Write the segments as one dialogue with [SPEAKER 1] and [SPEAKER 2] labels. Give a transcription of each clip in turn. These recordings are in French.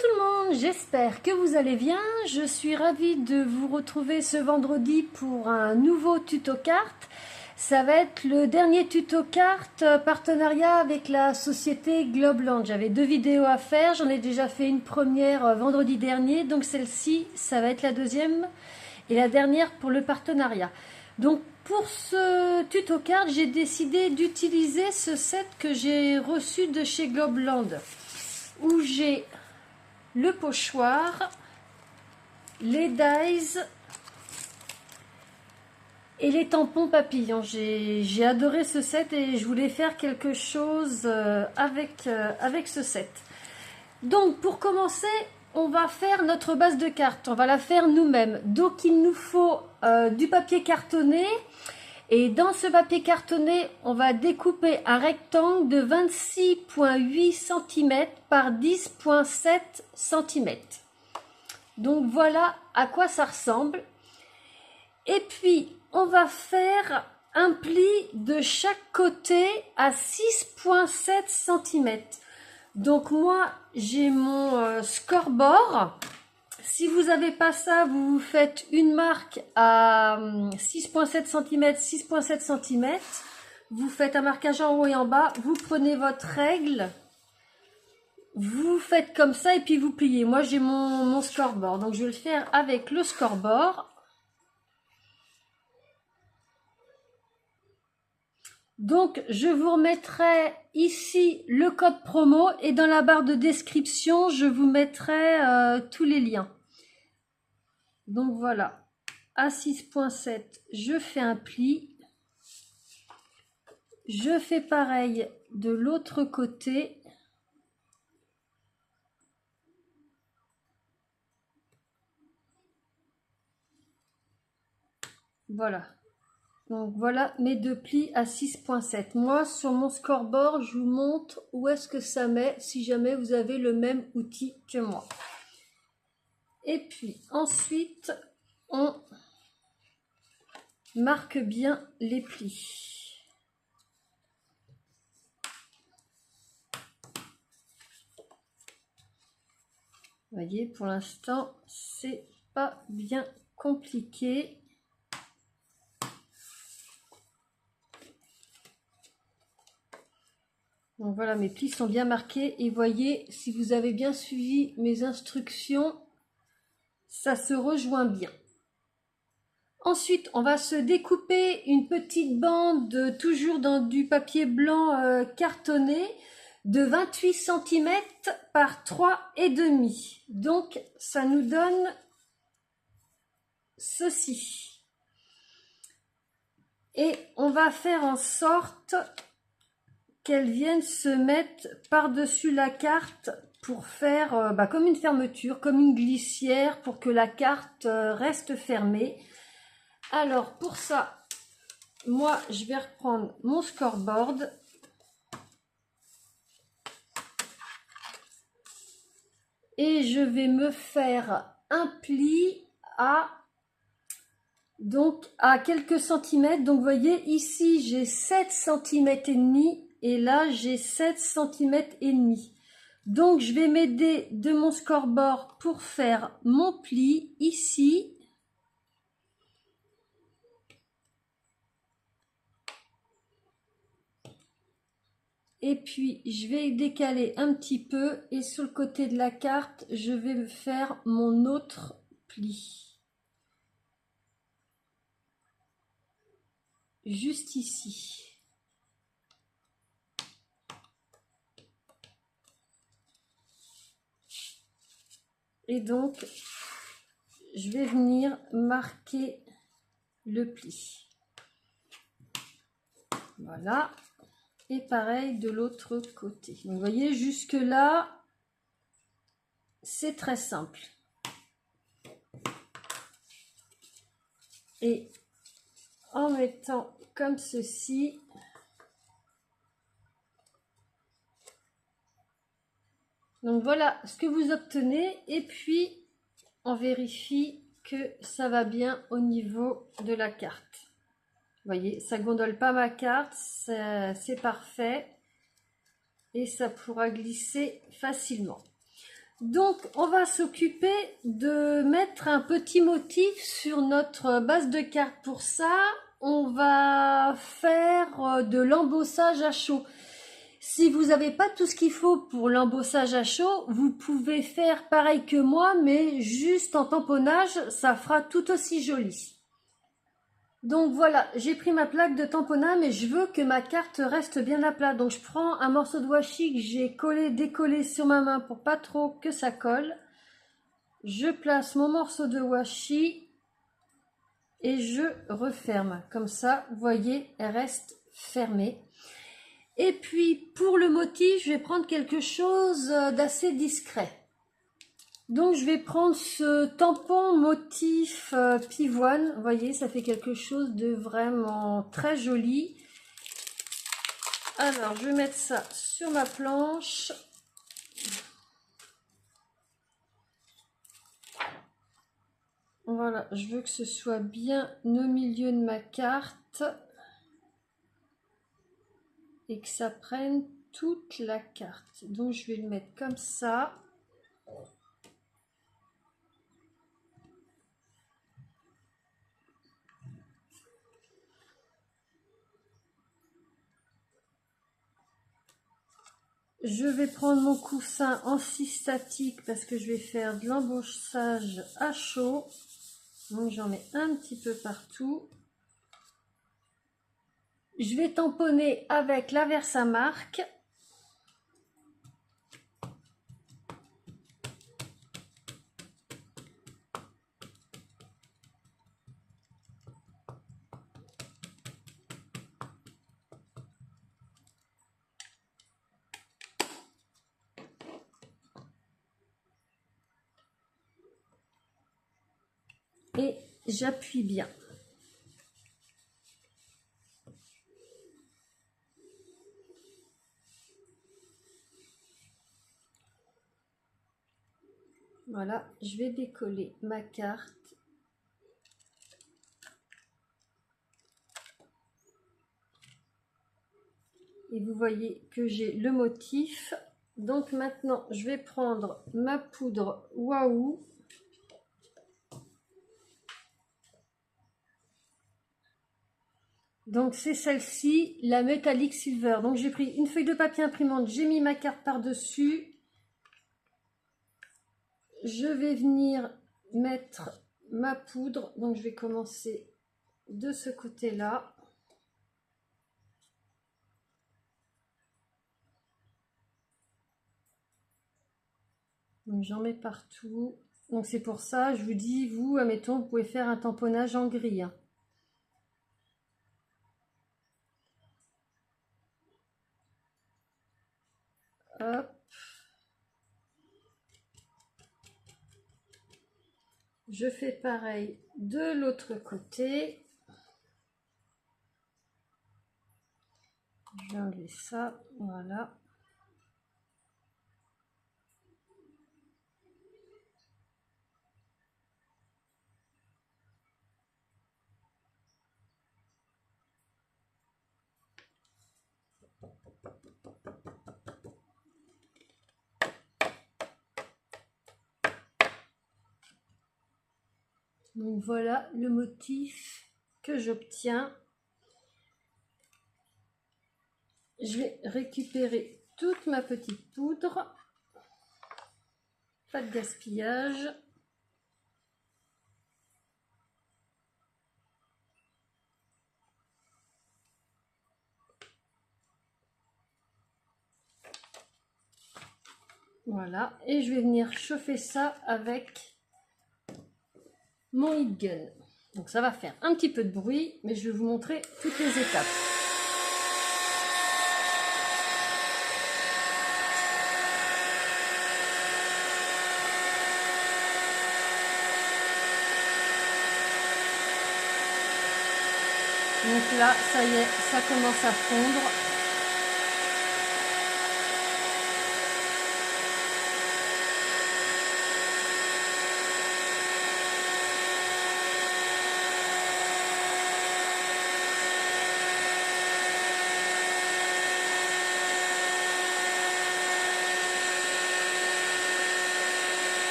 [SPEAKER 1] tout le monde, j'espère que vous allez bien. Je suis ravie de vous retrouver ce vendredi pour un nouveau tuto carte. Ça va être le dernier tuto carte partenariat avec la société Globland. J'avais 2 vidéos à faire, j'en ai déjà fait une première vendredi dernier, donc celle-ci, ça va être la deuxième et la dernière pour le partenariat. Donc pour ce tuto carte, j'ai décidé d'utiliser ce set que j'ai reçu de chez Globland, où j'ai le pochoir, les dies et les tampons papillons. J'ai adoré ce set et je voulais faire quelque chose avec ce set. Donc pour commencer, on va faire notre base de cartes. On va la faire nous-mêmes. Donc il nous faut du papier cartonné. Et dans ce papier cartonné, on va découper un rectangle de 26,8 cm par 10,7 cm. Donc voilà à quoi ça ressemble. Et puis, on va faire un pli de chaque côté à 6,7 cm. Donc moi, j'ai mon scoreboard. Si vous n'avez pas ça, vous vous faites une marque à 6,7 cm, 6,7 cm. Vous faites un marquage en haut et en bas. Vous prenez votre règle. Vous faites comme ça et puis vous pliez. Moi, j'ai mon scoreboard. Donc, je vais le faire avec le scoreboard. Donc, je vous remettrai ici le code promo et dans la barre de description, je vous mettrai tous les liens. Donc, voilà. À 6,7, je fais un pli. Je fais pareil de l'autre côté. Voilà. Donc voilà mes 2 plis à 6,7. Moi, sur mon scoreboard, je vous montre où est-ce que ça met si jamais vous avez le même outil que moi. Et puis ensuite, on marque bien les plis. Vous voyez, pour l'instant, c'est pas bien compliqué. Donc voilà, mes plis sont bien marqués et voyez, si vous avez bien suivi mes instructions, ça se rejoint bien. Ensuite, on va se découper une petite bande, toujours dans du papier blanc cartonné, de 28 cm par 3,5. Donc, ça nous donne ceci. Et on va faire en sorte qu'elle vienne se mettre par-dessus la carte pour faire comme une fermeture, comme une glissière, pour que la carte reste fermée. Alors pour ça, moi je vais reprendre mon scoreboard. Et je vais me faire un pli à quelques centimètres. Donc vous voyez ici j'ai 7 cm et demi. Et là, j'ai 7 cm et demi. Donc, je vais m'aider de mon scoreboard pour faire mon pli ici. Et puis, je vais décaler un petit peu. Et sur le côté de la carte, je vais faire mon autre pli. Juste ici. Et donc, je vais venir marquer le pli. Voilà. Et pareil de l'autre côté. Donc, vous voyez, jusque là, c'est très simple. Et en mettant comme ceci, donc voilà ce que vous obtenez. Et puis, on vérifie que ça va bien au niveau de la carte. Vous voyez, ça gondole pas ma carte, c'est parfait. Et ça pourra glisser facilement. Donc, on va s'occuper de mettre un petit motif sur notre base de carte. Pour ça, on va faire de l'embossage à chaud. Si vous n'avez pas tout ce qu'il faut pour l'embossage à chaud, vous pouvez faire pareil que moi, mais juste en tamponnage, ça fera tout aussi joli. Donc voilà, j'ai pris ma plaque de tamponnage, mais je veux que ma carte reste bien à plat. Donc je prends un morceau de washi que j'ai collé, décollé sur ma main pour pas trop que ça colle. Je place mon morceau de washi et je referme. Comme ça, vous voyez, elle reste fermée. Et puis pour le motif, je vais prendre quelque chose d'assez discret. Donc je vais prendre ce tampon motif pivoine, vous voyez, ça fait quelque chose de vraiment très joli. Alors je vais mettre ça sur ma planche. Voilà, je veux que ce soit bien au milieu de ma carte et que ça prenne toute la carte. Donc je vais le mettre comme ça. Je vais prendre mon coussin en scie statique parce que je vais faire de l'embossage à chaud. Donc j'en mets un petit peu partout. Je vais tamponner avec la Versamark. Et j'appuie bien. Voilà, je vais décoller ma carte. Et vous voyez que j'ai le motif. Donc maintenant, je vais prendre ma poudre Waouh. Donc c'est celle-ci, la Metallic Silver. Donc j'ai pris une feuille de papier imprimante, j'ai mis ma carte par-dessus. Je vais venir mettre ma poudre. Donc je vais commencer de ce côté-là. Donc j'en mets partout. Donc c'est pour ça, je vous dis, vous, admettons, vous pouvez faire un tamponnage en gris. Hein. Hop. Je fais pareil de l'autre côté. Je vais enlever ça, voilà. Donc voilà le motif que j'obtiens. Je vais récupérer toute ma petite poudre. Pas de gaspillage. Voilà, et je vais venir chauffer ça avec mon heat gun. Donc ça va faire un petit peu de bruit, mais je vais vous montrer toutes les étapes. Donc là, ça y est, ça commence à fondre.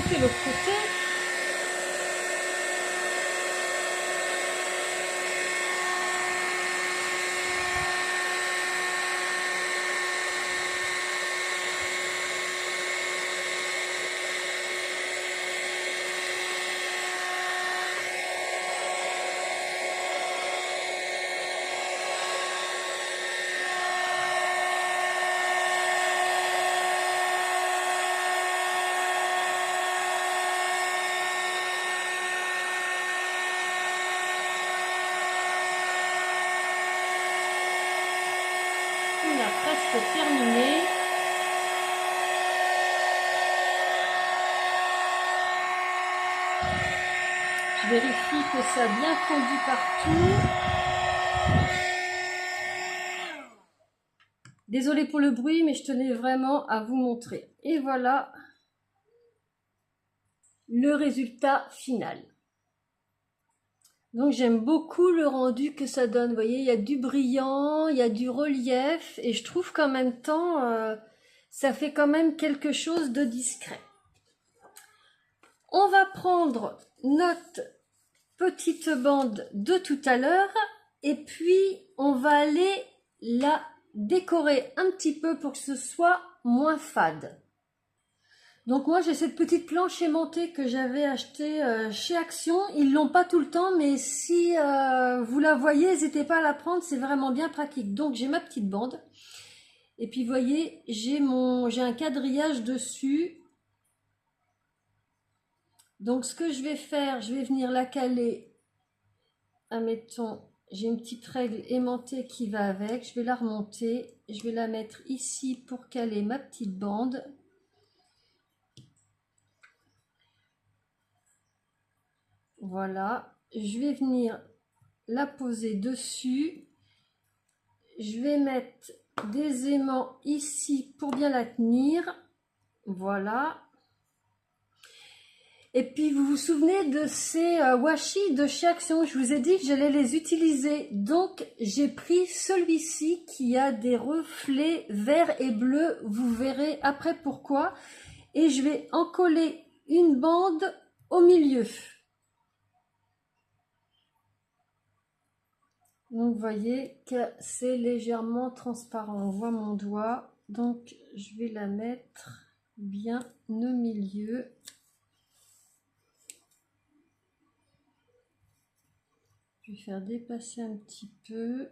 [SPEAKER 1] fait l'autre côté. On a presque terminé. Je vérifie que ça a bien fondu partout. Désolée pour le bruit, mais je tenais vraiment à vous montrer. Et voilà le résultat final. Donc j'aime beaucoup le rendu que ça donne. Vous voyez, il y a du brillant, il y a du relief, et je trouve qu'en même temps, ça fait quand même quelque chose de discret. On va prendre notre petite bande de tout à l'heure, et puis on va aller la décorer un petit peu pour que ce soit moins fade. Donc moi j'ai cette petite planche aimantée que j'avais achetée chez Action. Ils l'ont pas tout le temps, mais si vous la voyez, n'hésitez pas à la prendre, c'est vraiment bien pratique. Donc j'ai ma petite bande. Et puis vous voyez, j'ai un quadrillage dessus. Donc ce que je vais faire, je vais venir la caler. Admettons, j'ai une petite règle aimantée qui va avec. Je vais la remonter. Je vais la mettre ici pour caler ma petite bande. Voilà, je vais venir la poser dessus. Je vais mettre des aimants ici pour bien la tenir. Voilà. Et puis vous vous souvenez de ces washi de chez Action, je vous ai dit que j'allais les utiliser. Donc j'ai pris celui-ci qui a des reflets verts et bleus. Vous verrez après pourquoi. Et je vais en coller une bande au milieu. Donc vous voyez que c'est légèrement transparent, on voit mon doigt, donc je vais la mettre bien au milieu. Je vais faire dépasser un petit peu.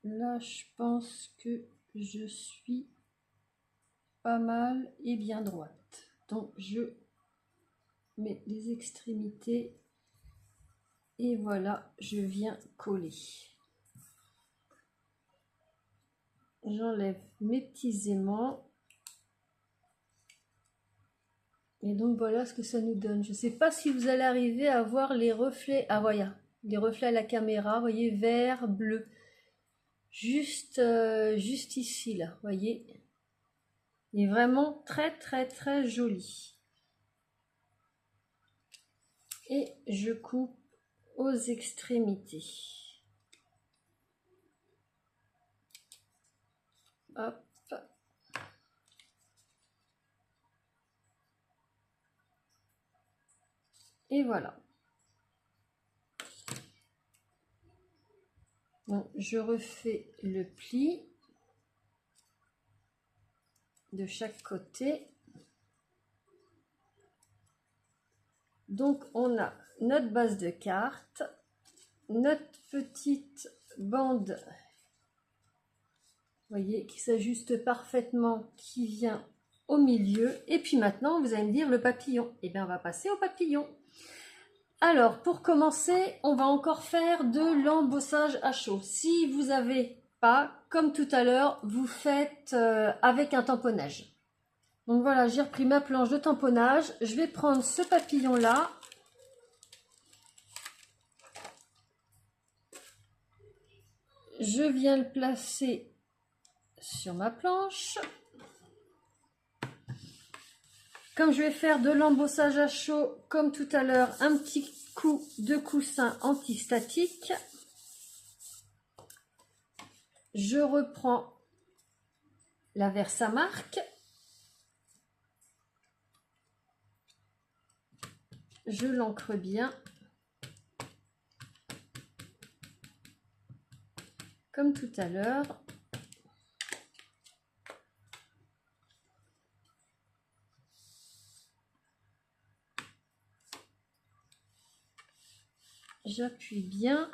[SPEAKER 1] Là je pense que je suis pas mal et bien droite. Donc je mets les extrémités et voilà, je viens coller. J'enlève mes petits aimants. Et donc voilà ce que ça nous donne. Je ne sais pas si vous allez arriver à voir les reflets. Ah voilà, les reflets à la caméra. Vous voyez, vert, bleu. Juste ici, là. Vous voyez. Il est vraiment très très très joli. Et je coupe aux extrémités. Hop. Et voilà. Bon, je refais le pli de chaque côté. Donc on a notre base de carte, notre petite bande, vous voyez, qui s'ajuste parfaitement, qui vient au milieu. Et puis maintenant, vous allez me dire le papillon. Et bien, on va passer au papillon. Alors, pour commencer, on va encore faire de l'embossage à chaud. Si vous n'avez pas, comme tout à l'heure, vous faites avec un tamponnage. Donc voilà, j'ai repris ma planche de tamponnage. Je vais prendre ce papillon-là. Je viens le placer sur ma planche. Comme je vais faire de l'embossage à chaud, comme tout à l'heure, un petit coup de coussin antistatique. Je reprends la Versamark. je l'ancre bien. Comme tout à l'heure. J'appuie bien.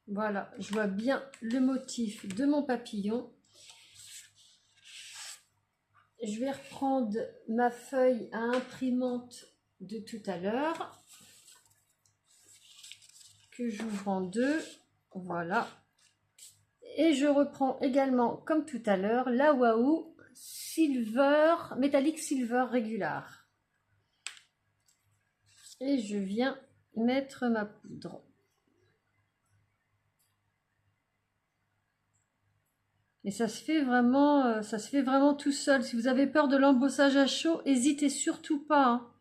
[SPEAKER 1] Voilà, je vois bien le motif de mon papillon. Je vais reprendre ma feuille à imprimante de tout à l'heure, que j'ouvre en deux. Voilà. Et je reprends également, comme tout à l'heure, la Wahoo Silver, Metallic Silver Regular. Et je viens mettre ma poudre. Et ça se fait vraiment tout seul. Si vous avez peur de l'embossage à chaud, n'hésitez surtout pas, hein.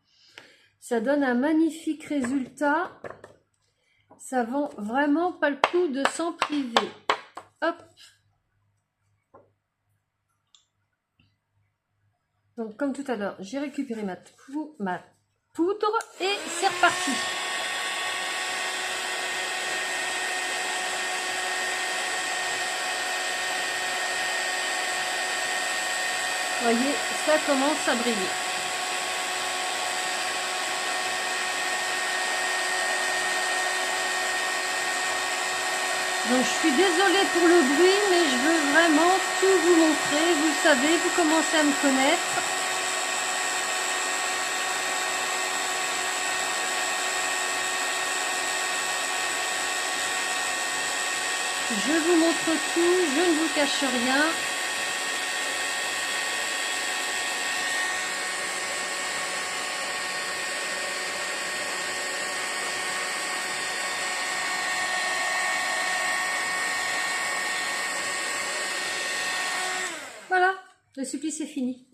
[SPEAKER 1] Ça donne un magnifique résultat. Ça vaut vraiment pas le coup de s'en priver. Hop. Donc comme tout à l'heure, j'ai récupéré ma poudre et c'est reparti. Voyez, ça commence à briller. Donc je suis désolée pour le bruit, mais je veux vraiment tout vous montrer. Vous le savez, vous commencez à me connaître. Je vous montre tout, je ne vous cache rien. Voilà, le supplice est fini.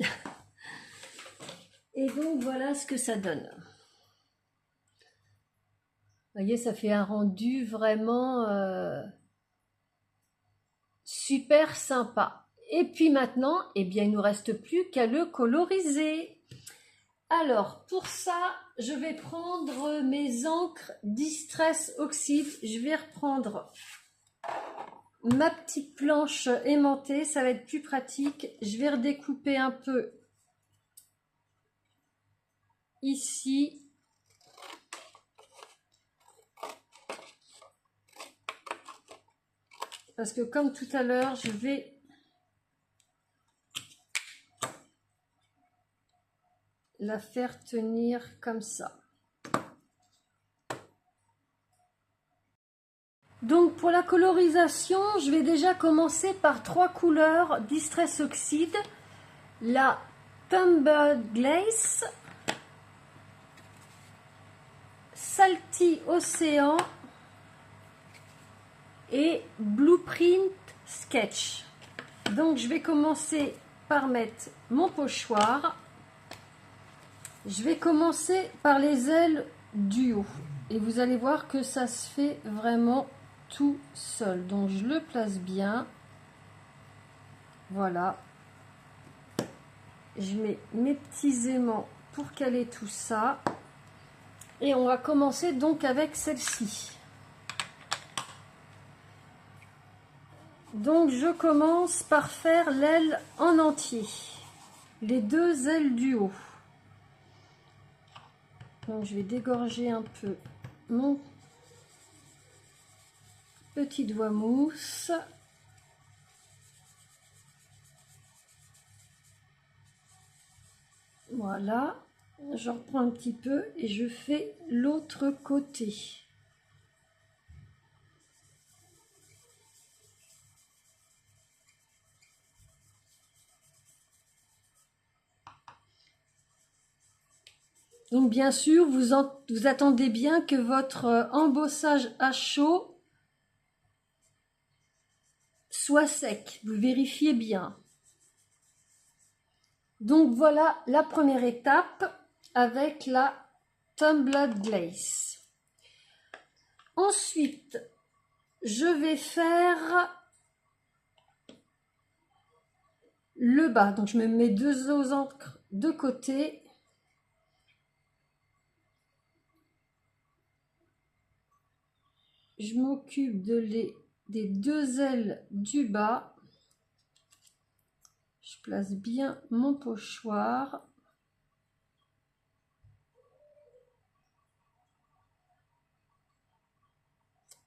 [SPEAKER 1] Et donc voilà ce que ça donne. Vous voyez, ça fait un rendu vraiment super sympa. Et puis maintenant, eh bien, il ne nous reste plus qu'à le coloriser. Alors, pour ça, je vais prendre mes encres Distress Oxide. Je vais reprendre ma petite planche aimantée, ça va être plus pratique. Je vais redécouper un peu ici. Parce que comme tout à l'heure, je vais la faire tenir comme ça. Donc pour la colorisation, je vais déjà commencer par 3 couleurs Distress Oxide. La Tumbled Glace, Salty Océan et Blueprint Sketch. Donc je vais commencer par mettre mon pochoir. Je vais commencer par les ailes du haut. Et vous allez voir que ça se fait vraiment tout seul. Donc je le place bien. Voilà. Je mets mes petits aimants pour caler tout ça. Et on va commencer donc avec celle-ci. Donc je commence par faire l'aile en entier. Les 2 ailes du haut. Donc je vais dégorger un peu mon petit doigt mousse. Voilà, je reprends un petit peu et je fais l'autre côté. Donc bien sûr, vous attendez bien que votre embossage à chaud soit sec. Vous vérifiez bien. Donc voilà la première étape avec la Tumbled Glace. Ensuite, je vais faire le bas. Donc je me mets 2 encres de côté. Je m'occupe des 2 ailes du bas. Je place bien mon pochoir.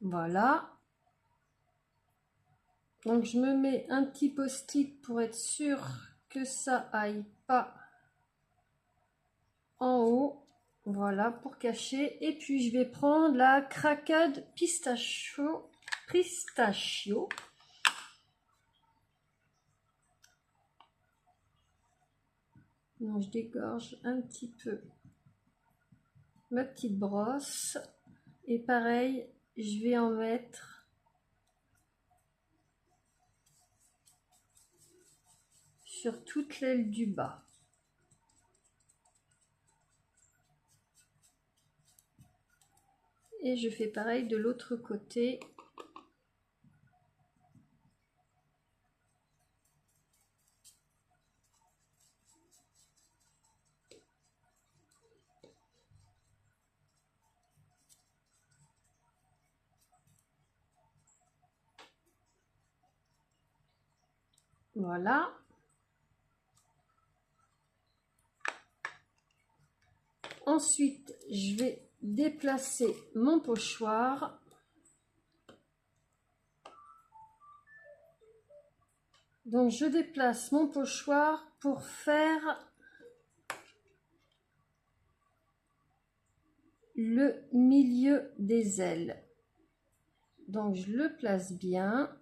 [SPEAKER 1] Voilà. Donc je me mets un petit post-it pour être sûr que ça aille pas en haut. Voilà, pour cacher. Et puis je vais prendre la craquade pistachio. Donc je dégorge un petit peu ma petite brosse. Et pareil, je vais en mettre sur toute l'aile du bas. Et je fais pareil de l'autre côté. Voilà. Ensuite, je vais déplacer mon pochoir. Donc, je déplace mon pochoir pour faire le milieu des ailes. Donc, je le place bien.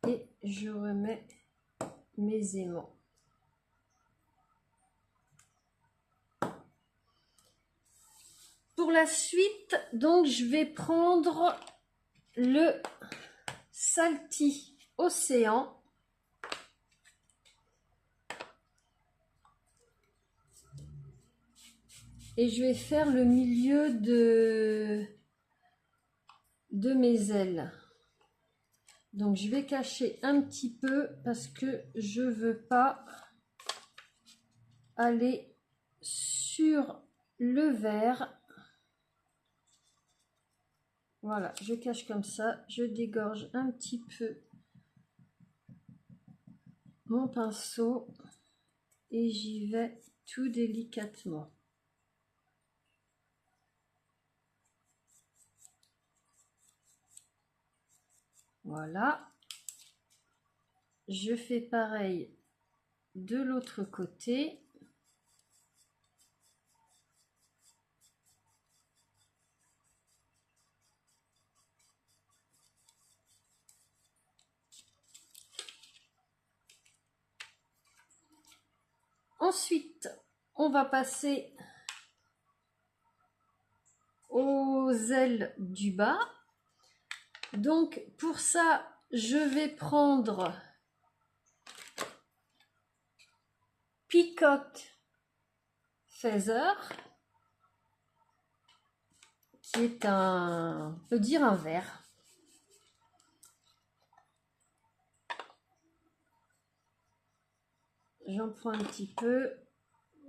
[SPEAKER 1] Et je remets mes aimants. Pour la suite, donc je vais prendre le Salty Océan. Et je vais faire le milieu de mes ailes. Donc je vais cacher un petit peu parce que je veux pas aller sur le vert. Voilà, je cache comme ça, je dégorge un petit peu mon pinceau et j'y vais tout délicatement. Voilà. Je fais pareil de l'autre côté. Ensuite, on va passer aux ailes du bas. Donc, pour ça, je vais prendre Peacock Feather, qui est on peut dire un vert. J'en prends un petit peu,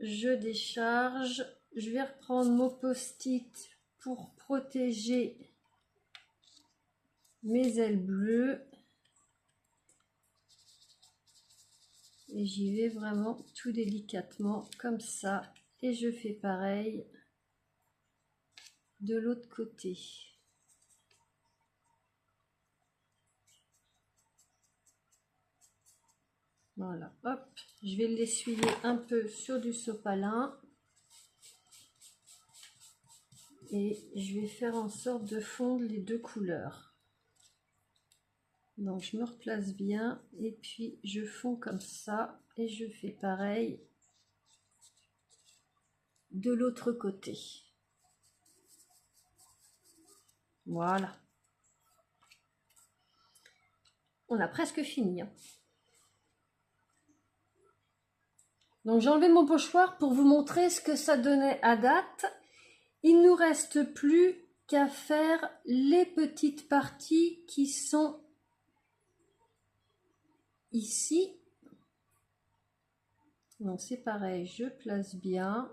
[SPEAKER 1] je décharge, je vais reprendre mon post-it pour protéger mes ailes bleues et j'y vais vraiment tout délicatement comme ça et je fais pareil de l'autre côté. Voilà, hop, je vais l'essuyer un peu sur du sopalin et je vais faire en sorte de fondre les 2 couleurs. Donc je me replace bien et puis je fonds comme ça et je fais pareil de l'autre côté. Voilà. On a presque fini. Donc j'ai enlevé mon pochoir pour vous montrer ce que ça donnait à date. Il nous reste plus qu'à faire les petites parties qui sont ici. Donc c'est pareil, je place bien.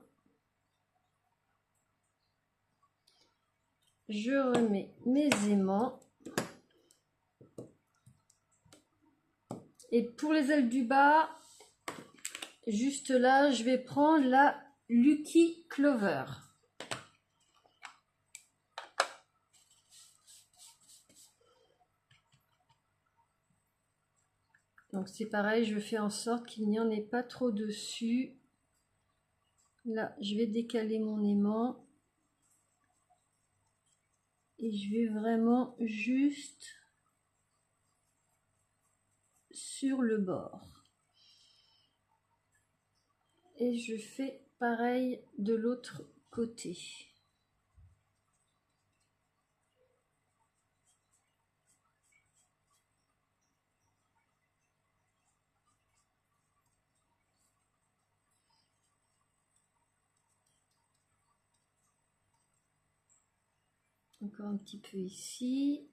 [SPEAKER 1] Je remets mes aimants. Et pour les ailes du bas, juste là, je vais prendre la Lucky Clover. Donc c'est pareil, je fais en sorte qu'il n'y en ait pas trop dessus. Là, je vais décaler mon aimant. Et je vais vraiment juste sur le bord. Et je fais pareil de l'autre côté. Encore un petit peu ici.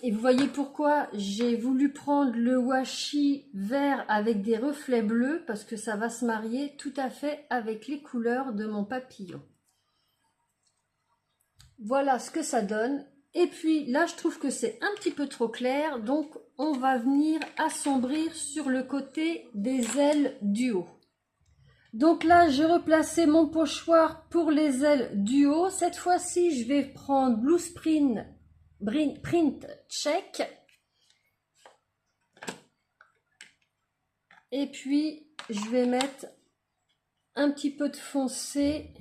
[SPEAKER 1] Et vous voyez pourquoi j'ai voulu prendre le washi vert avec des reflets bleus, parce que ça va se marier tout à fait avec les couleurs de mon papillon. Voilà ce que ça donne. Et puis là, je trouve que c'est un petit peu trop clair, donc on va venir assombrir sur le côté des ailes du haut. Donc là, j'ai replacé mon pochoir pour les ailes du haut. Cette fois-ci, je vais prendre Blues Print Check. Et puis, je vais mettre un petit peu de foncé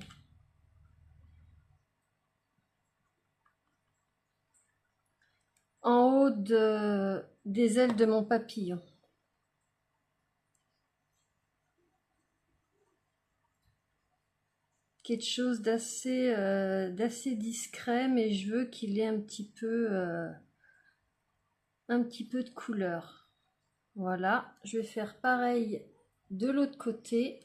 [SPEAKER 1] en haut des ailes de mon papillon. Quelque chose d'assez discret, mais je veux qu'il ait un petit peu de couleur. Voilà, je vais faire pareil de l'autre côté.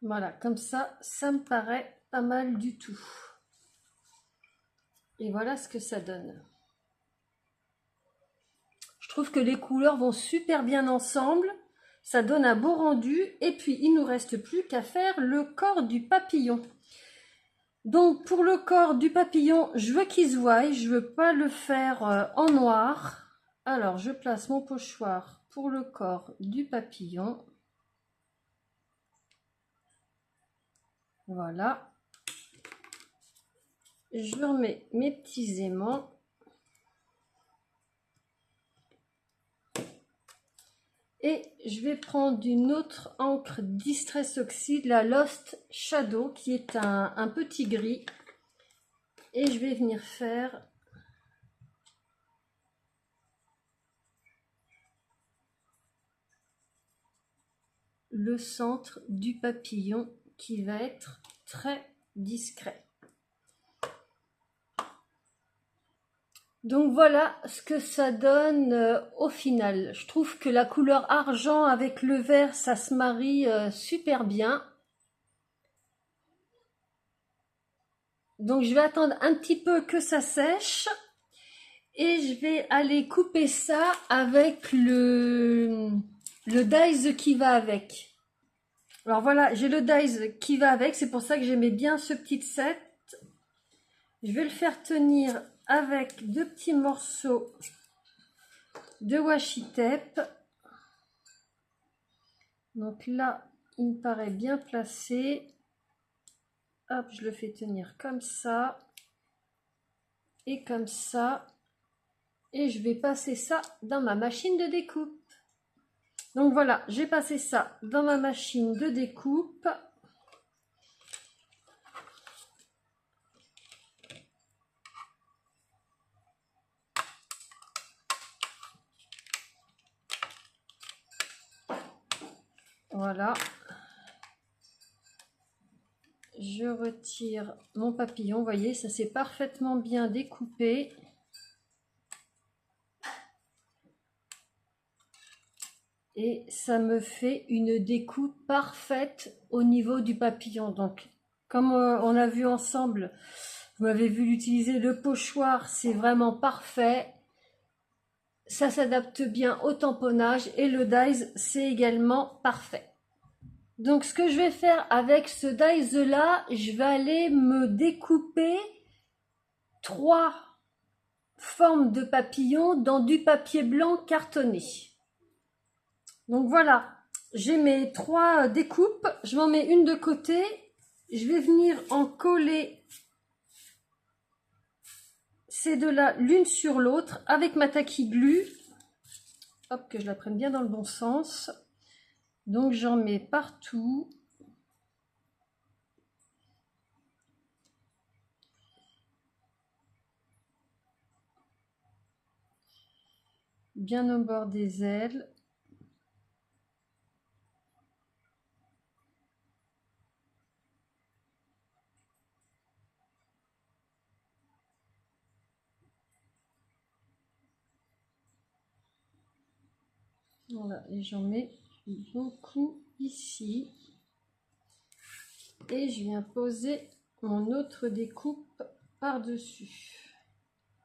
[SPEAKER 1] Voilà, comme ça me paraît pas mal du tout. Et voilà ce que ça donne. Je trouve que les couleurs vont super bien ensemble. Ça donne un beau rendu. Et puis, il ne nous reste plus qu'à faire le corps du papillon. Donc, pour le corps du papillon, je veux qu'il se voie. Je ne veux pas le faire en noir. Alors, je place mon pochoir pour le corps du papillon. Voilà. Je remets mes petits aimants. Et je vais prendre une autre encre Distress Oxide, la Lost Shadow, qui est un petit gris. Et je vais venir faire le centre du papillon qui va être très discret. Donc voilà ce que ça donne au final. Je trouve que la couleur argent avec le vert, ça se marie super bien. Donc je vais attendre un petit peu que ça sèche. Et je vais aller couper ça avec le dies qui va avec. Alors voilà, j'ai le dies qui va avec. C'est pour ça que j'aimais bien ce petit set. Je vais le faire tenir avec 2 petits morceaux de washi tape. Donc là, il me paraît bien placé. Hop, je le fais tenir comme ça. Et comme ça. Et je vais passer ça dans ma machine de découpe. Donc voilà, j'ai passé ça dans ma machine de découpe. Voilà. Je retire mon papillon. Vous voyez, ça s'est parfaitement bien découpé. Et ça me fait une découpe parfaite au niveau du papillon. Donc, comme on a vu ensemble, vous m'avez vu l'utiliser, le pochoir, c'est vraiment parfait. Ça s'adapte bien au tamponnage et le dies, c'est également parfait. Donc, ce que je vais faire avec ce dies là, je vais aller me découper 3 formes de papillons dans du papier blanc cartonné. Donc voilà, j'ai mes 3 découpes, je m'en mets une de côté, je vais venir en coller ces deux-là l'une sur l'autre avec ma tacky glue. Hop, que je la prenne bien dans le bon sens. Donc j'en mets partout. Bien au bord des ailes. Voilà, et j'en mets beaucoup ici. Et je viens poser mon autre découpe par-dessus.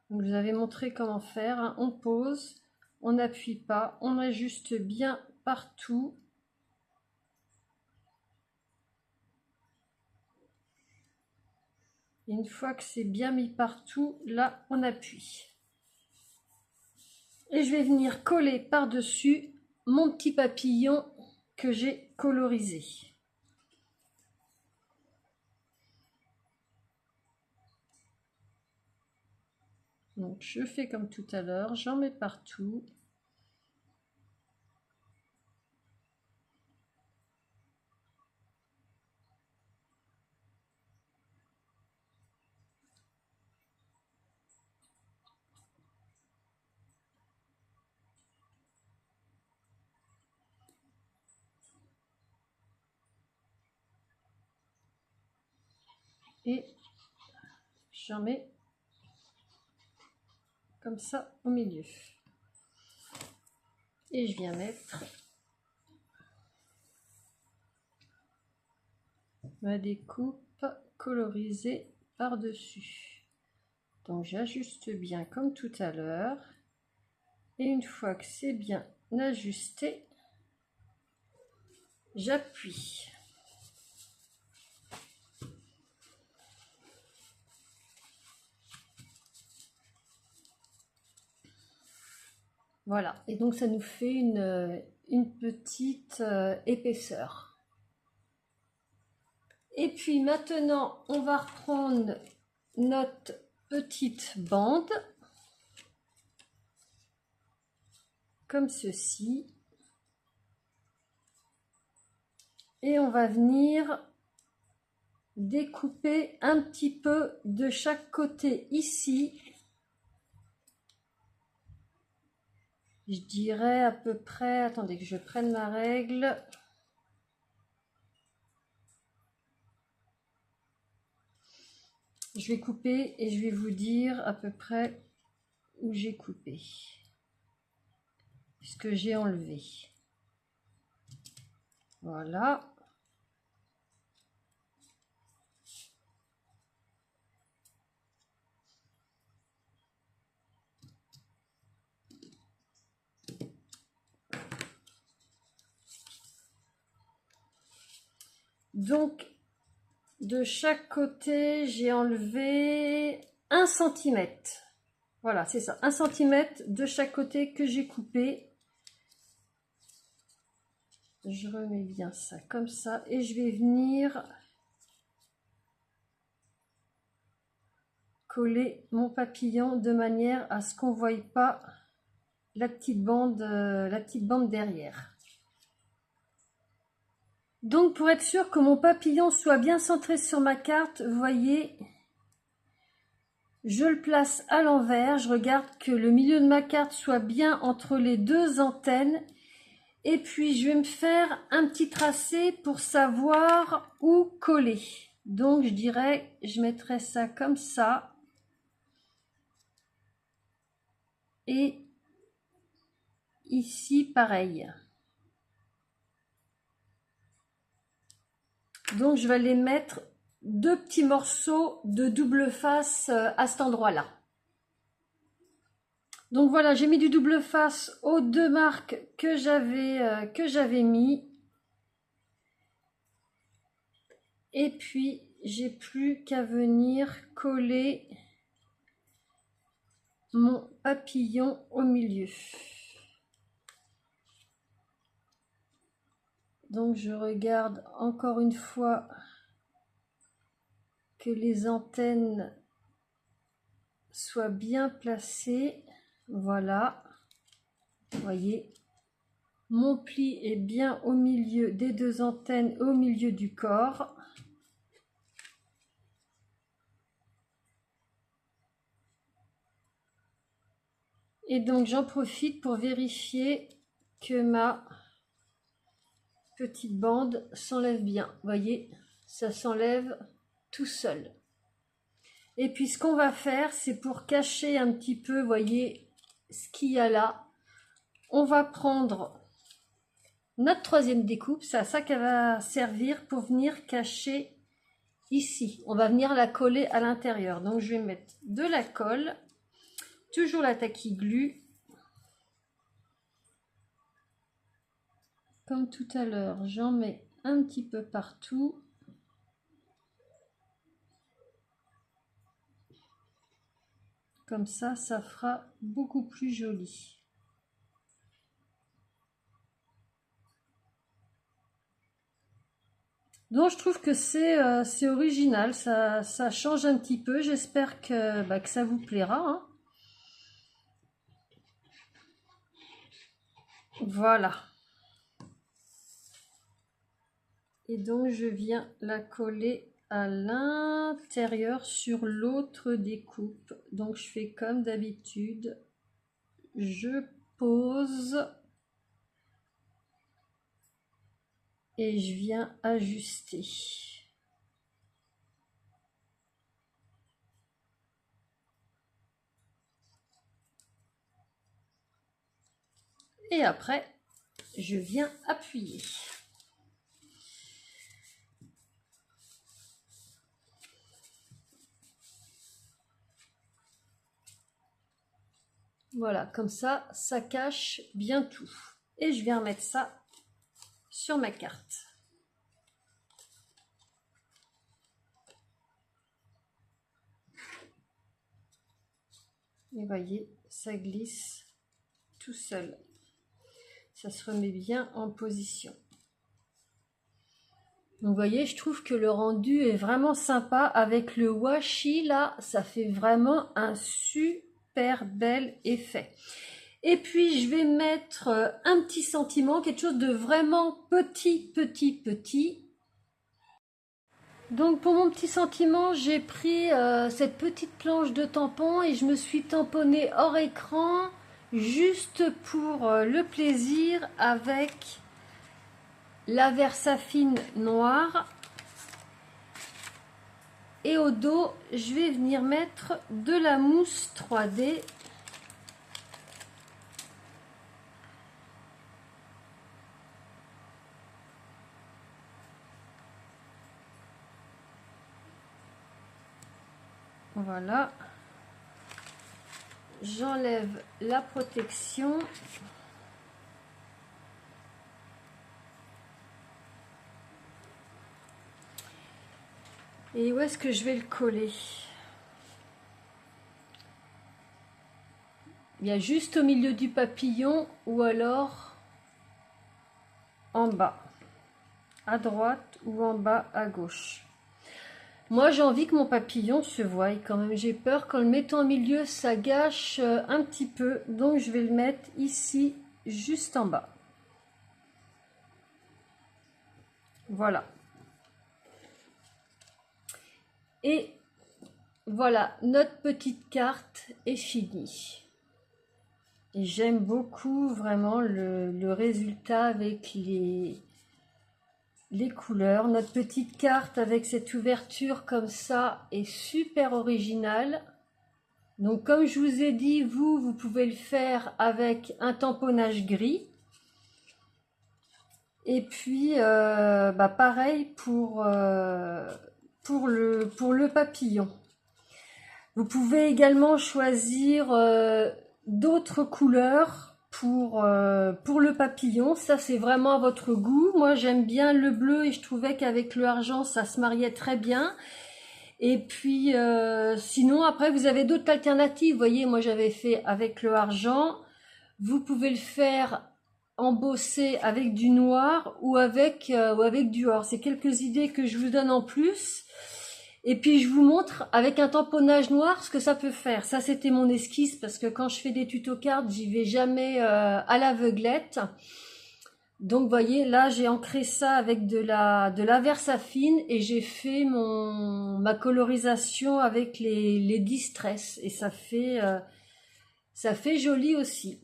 [SPEAKER 1] Donc, je vous avais montré comment faire. Hein. On pose, on n'appuie pas, on ajuste bien partout. Et une fois que c'est bien mis partout, là, on appuie. Et je vais venir coller par-dessus mon petit papillon que j'ai colorisé. Donc je fais comme tout à l'heure, j'en mets partout. Et j'en mets comme ça au milieu. Et je viens mettre ma découpe colorisée par-dessus. Donc j'ajuste bien comme tout à l'heure. Et une fois que c'est bien ajusté, j'appuie. Voilà, et donc ça nous fait une petite épaisseur. Et puis maintenant, on va reprendre notre petite bande, comme ceci. Et on va venir découper un petit peu de chaque côté ici. Je dirais à peu près, attendez que je prenne ma règle. Je vais couper et je vais vous dire à peu près où j'ai coupé. Ce que j'ai enlevé. Voilà. Donc, de chaque côté, j'ai enlevé 1 cm. Voilà, c'est ça, 1 cm de chaque côté que j'ai coupé. Je remets bien ça comme ça et je vais venir coller mon papillon de manière à ce qu'on ne voie pas la petite bande derrière. Donc pour être sûr que mon papillon soit bien centré sur ma carte, vous voyez, je le place à l'envers, je regarde que le milieu de ma carte soit bien entre les 2 antennes Et puis je vais me faire un petit tracé pour savoir où coller. Donc je dirais, je mettrai ça comme ça. Et ici pareil. Donc je vais les mettre deux petits morceaux de double face à cet endroit-là. Donc voilà, j'ai mis du double face aux deux marques que j'avais mis. Et puis j'ai plus qu'à venir coller mon papillon au milieu. Donc je regarde encore une fois que les antennes soient bien placées. Voilà, vous voyez, mon pli est bien au milieu des deux antennes, au milieu du corps. Et donc j'en profite pour vérifier que ma petite bande s'enlève bien. Vous voyez, ça s'enlève tout seul. Et puis ce qu'on va faire, c'est pour cacher un petit peu, vous voyez, ce qu'il y a là. On va prendre notre troisième découpe, c'est à ça qu'elle va servir pour venir cacher ici. On va venir la coller à l'intérieur. Donc je vais mettre de la colle, toujours la Tacky Glue. Comme tout à l'heure, j'en mets un petit peu partout. Comme ça fera beaucoup plus joli. Donc je trouve que c'est original, ça change un petit peu. J'espère que ça vous plaira, hein. Voilà. Et donc je viens la coller à l'intérieur sur l'autre découpe. Donc je fais comme d'habitude, je pose et je viens ajuster. Et après, je viens appuyer. Voilà, comme ça cache bien tout. Et je viens remettre ça sur ma carte. Et voyez, ça glisse tout seul. Ça se remet bien en position. Donc vous voyez, je trouve que le rendu est vraiment sympa. Avec le washi là, ça fait vraiment un super bel effet. Et puis je vais mettre un petit sentiment, quelque chose de vraiment petit. Donc pour mon petit sentiment, j'ai pris cette petite planche de tampon et je me suis tamponnée hors écran juste pour le plaisir avec la Versafine noire. Et au dos, je vais venir mettre de la mousse 3D. Voilà. J'enlève la protection. Et où est-ce que je vais le coller? Il y a juste au milieu du papillon ou alors en bas, à droite ou en bas à gauche. Moi j'ai envie que mon papillon se voie quand même. J'ai peur qu'en le mettant au milieu ça gâche un petit peu. Donc je vais le mettre ici juste en bas. Voilà. Et voilà, notre petite carte est finie. Et j'aime beaucoup vraiment le résultat avec les couleurs. Notre petite carte avec cette ouverture comme ça est super originale. Donc comme je vous ai dit, vous pouvez le faire avec un tamponnage gris. Et puis pareil pour le papillon. Vous pouvez également choisir d'autres couleurs pour le papillon. Ça, c'est vraiment à votre goût. Moi, j'aime bien le bleu et je trouvais qu'avec le argent, ça se mariait très bien. Et puis, sinon, après, vous avez d'autres alternatives. Vous voyez, moi, j'avais fait avec le argent. Vous pouvez le faire embossé avec du noir ou avec du or. C'est quelques idées que je vous donne en plus. Et puis je vous montre avec un tamponnage noir ce que ça peut faire. Ça c'était mon esquisse parce que quand je fais des tutos cartes, j'y vais jamais à l'aveuglette. Donc vous voyez là j'ai ancré ça avec de la Versafine et j'ai fait ma colorisation avec les distress et ça fait joli aussi.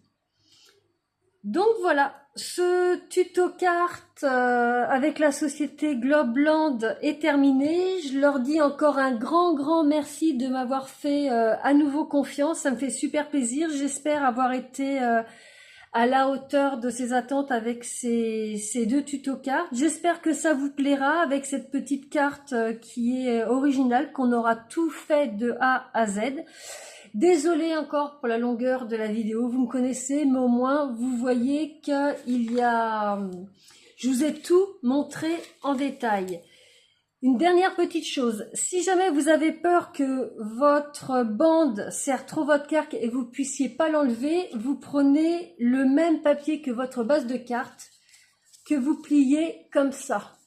[SPEAKER 1] Donc voilà, ce tuto carte avec la société Globland est terminé. Je leur dis encore un grand merci de m'avoir fait à nouveau confiance. Ça me fait super plaisir. J'espère avoir été à la hauteur de ces attentes avec ces deux tutos cartes. J'espère que ça vous plaira avec cette petite carte qui est originale, qu'on aura tout fait de A à Z. Désolée encore pour la longueur de la vidéo, vous me connaissez, mais au moins vous voyez qu'il y a... Je vous ai tout montré en détail. Une dernière petite chose, si jamais vous avez peur que votre bande serre trop votre carte et vous puissiez pas l'enlever, vous prenez le même papier que votre base de carte, que vous pliez comme ça.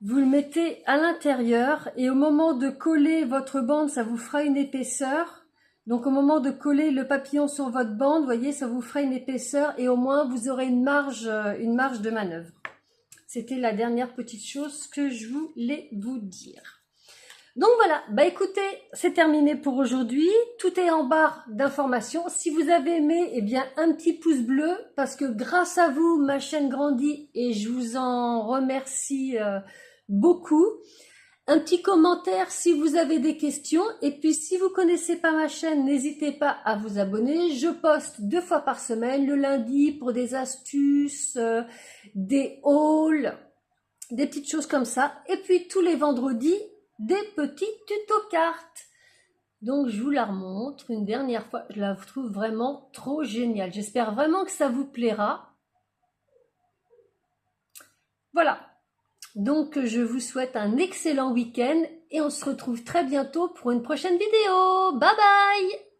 [SPEAKER 1] Vous le mettez à l'intérieur et au moment de coller votre bande, ça vous fera une épaisseur. Donc au moment de coller le papillon sur votre bande, vous voyez, ça vous fera une épaisseur et au moins vous aurez une marge de manœuvre. C'était la dernière petite chose que je voulais vous dire. Donc voilà, bah écoutez, c'est terminé pour aujourd'hui. Tout est en barre d'informations. Si vous avez aimé, eh bien un petit pouce bleu parce que grâce à vous, ma chaîne grandit et je vous en remercie beaucoup. Un petit commentaire si vous avez des questions et puis si vous connaissez pas ma chaîne, n'hésitez pas à vous abonner. Je poste 2 fois par semaine, le lundi pour des astuces, des hauls, des petites choses comme ça et puis tous les vendredis des petits tutos cartes. Donc je vous la remontre une dernière fois, je la trouve vraiment trop géniale. J'espère vraiment que ça vous plaira. Voilà. Donc je vous souhaite un excellent week-end et on se retrouve très bientôt pour une prochaine vidéo. Bye bye!